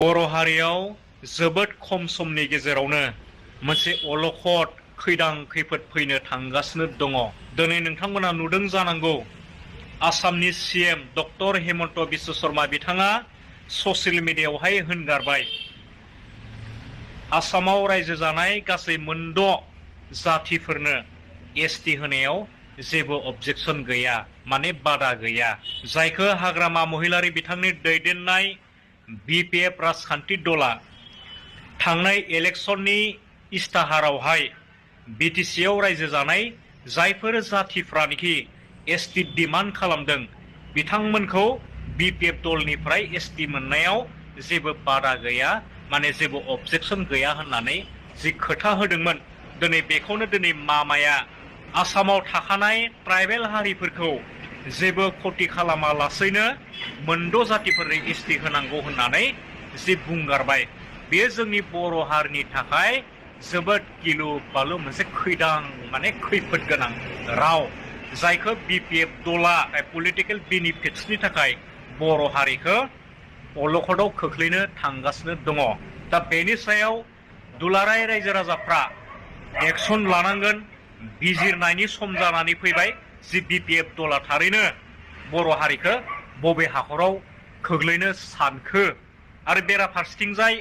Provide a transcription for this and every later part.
बर' हारियाव जोबोद खम समनि गेजेरावनो मोनसे अलखद खैदां खैफोद फैनो थांगासिनो दङ। दिनै नोंथांमोना नुदों जानांगौ आसामनि सीएम डक्टर हेमन्त बिश्व शर्मा बिथाङा ससियेल मिडियायावहाय होनगारबाय आसामाव रायजो जानाय गासै मोनद' जातिफोरनो एसटि होनायाव जेबो अबजेक्सन गैया, माने बादा गैया। जायखौ हाग्रामा महिलारी बिथांनि दैदेननाय बिपिएफ राजखान्थि दला थांनाय इलेक्शननि इस्ताहारावहाय बिटिसिआव रायजो जानाय जायफोर जातिफ्रानोखि एसटि डिमान्ड खालामदों बिथांमोनखौ बिपिएफ दलनिफ्राय एसटि मोननायाव जेबो बादा गैया, माने जेबो अबजेक्सन गैया होननानै जि खोथा होदोंमोन, दिनै बेखौनो दिनै मामाया आसामाव थाखानाय ट्राइबेल हारिफोरखौ जेबो खति खालामालासैनो मोनद' जातिफोरनो एसटि होनांगौ होननानै जि बुंगारबाय। बेयो जोंनि बर' हारिनि थाखाय जोबोद गिलु बालु मोनसे खैदां माने खैफोद गोनां राव, जायखौ बिपिएफ दला पलिटिकेल बेनिफिट्सनि थाखाय बर' हारिखौ अलखदाव खोख्लैनो थांगासिनो दङ। दा बेनि सायाव दुलाराय रायजो राजाफ्रा एक्सन लानांगोन। बिजिरनायनि सम जानानै फैबाय जि बिपिएफ दला थारैनो बर' हारिखौ बबे हाखराव खोख्लैनो सानखो, आरो बेराफारसेथिंजाय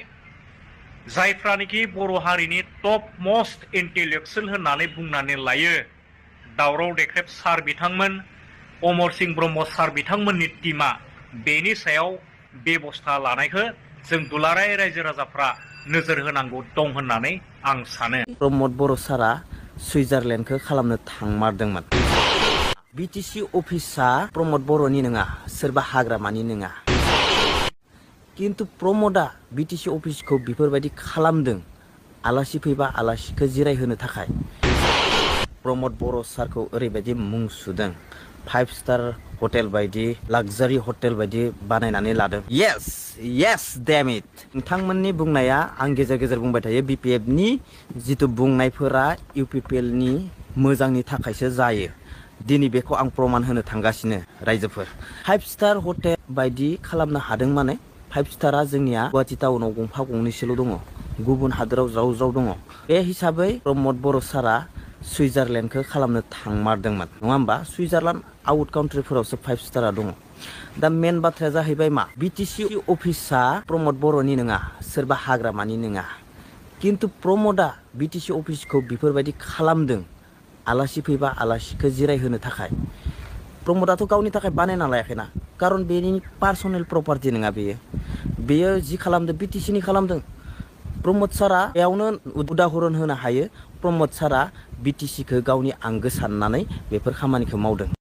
जायफ्रानोखि बर' हारिनि टप मोस्ट इन्टेलेक्चुयेल होननानै बुंनानै लायो दावराव देख्रेब सार बिथांमोन, अमर सिंह ब्रह्म सार बिथांमोननि टीमा बेनि सायाव बेबस्था लानायखौ जों दुलाराय रायजो राजाफ्रा नोजोर होनांगौ दं होननानै आं सानो। प्रमद बर' सारा सुइजारलेण्डखौ खालामनो थांमारदोंमोन। बिटिसि अफिसा प्रमद बर'नि नङा, सोरबा हाग्रामानि नङा। किन्तु प्रमदा बिटिसि अफिसखौ बेफोरबायदि खालामदों आलासि फैबा आलासिखौ जिरायहोनो थाखाय। प्रमद बर' सारखौ ओरैबायदि मुं सुदों, 5 स्टार हटेल बायदि लाक्जारि हटेल बायदि बानायनानै लादों। Yes damn it. नोंथांमोननि बुंनाया आं गेजेर गेजेर बुंबाय थायो, बिपिएफनि जिथु बुंनायफोरा इउपिपिएलनि मोजांनि थाखायसो जायो। दिनै बेखौ आं प्रमान होनो थांगासिनो रायजोफोर। 5 स्टार हटेल बायदि खालामनो हादों माने 5 स्टारा जोंनिया गुवाहाटि टाउनाव गंफा गंनैसोल' दङ, गुबुन हादोराव ज्राव ज्राव दङ। बे हिसाबै प्रमद बर' सारा सुइजारलेण्डखौ खालामनो थांमारदोंमोन, नङा होमबा? सुइजारलेण्ड आउट काउन्ट्रिफोरावसो 5 स्टारा दङ। दा मेन बाथ्राया जाहैबाय मा, बिटिसि अफिसा प्रमद बर'नि नङा, सोरबा हाग्रामानि नङा। किन्तु प्रमदा बिटिसि अफिसखौ बेफोरबायदि खालामदों आलासि फैबा आलासिखौ जिरायहोनो थाखाय। प्रमदाथ' गावनि थाखाय बानायना लायाखैना, खारन बेनि पार्सनेल प्रपार्टि नङा बेयो जि खालामदों बिटिसिनि खालामदों। प्रमद सारा बेयावनो उदाहरन होनो हायो, प्रमद सारा बिटिसिखौ गावनि आंगो साननानै बेफोर खामानिखौ मावदों।